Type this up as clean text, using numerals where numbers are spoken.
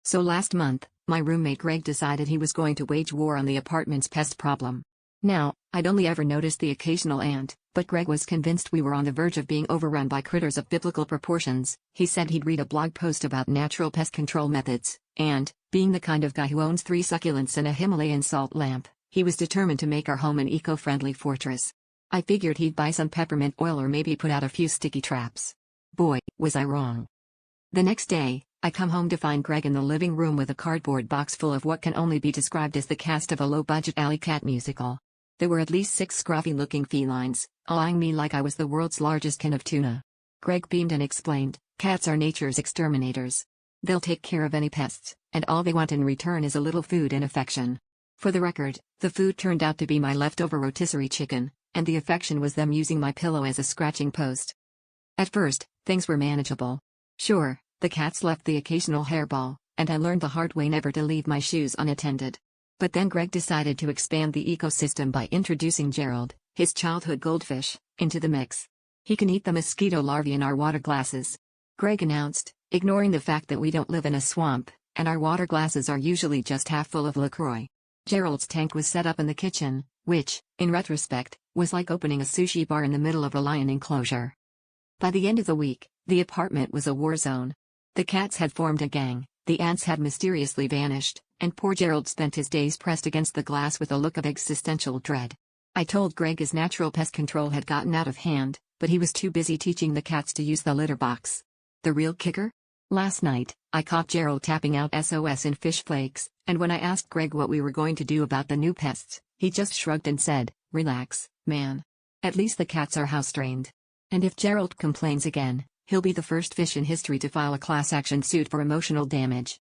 So last month, my roommate Greg decided he was going to wage war on the apartment's pest problem. Now, I'd only ever noticed the occasional ant, but Greg was convinced we were on the verge of being overrun by critters of biblical proportions. He said he'd read a blog post about natural pest control methods, and, being the kind of guy who owns 3 succulents and a Himalayan salt lamp, he was determined to make our home an eco-friendly fortress. I figured he'd buy some peppermint oil or maybe put out a few sticky traps. Boy, was I wrong. The next day, I come home to find Greg in the living room with a cardboard box full of what can only be described as the cast of a low-budget alley cat musical. There were at least 6 scruffy-looking felines, eyeing me like I was the world's largest can of tuna. Greg beamed and explained, "Cats are nature's exterminators. They'll take care of any pests, and all they want in return is a little food and affection." For the record, the food turned out to be my leftover rotisserie chicken, and the affection was them using my pillow as a scratching post. At first, things were manageable. Sure, the cats left the occasional hairball, and I learned the hard way never to leave my shoes unattended. But then Greg decided to expand the ecosystem by introducing Gerald, his childhood goldfish, into the mix. "He can eat the mosquito larvae in our water glasses," Greg announced, ignoring the fact that we don't live in a swamp, and our water glasses are usually just half full of LaCroix. Gerald's tank was set up in the kitchen, which, in retrospect, was like opening a sushi bar in the middle of a lion enclosure. By the end of the week, the apartment was a war zone. The cats had formed a gang, the ants had mysteriously vanished, and poor Gerald spent his days pressed against the glass with a look of existential dread. I told Greg his natural pest control had gotten out of hand, but he was too busy teaching the cats to use the litter box. The real kicker? Last night, I caught Gerald tapping out SOS in fish flakes, and when I asked Greg what we were going to do about the new pests, he just shrugged and said, "Relax, man. At least the cats are house-trained. And if Gerald complains again, he'll be the first fish in history to file a class action suit for emotional damage."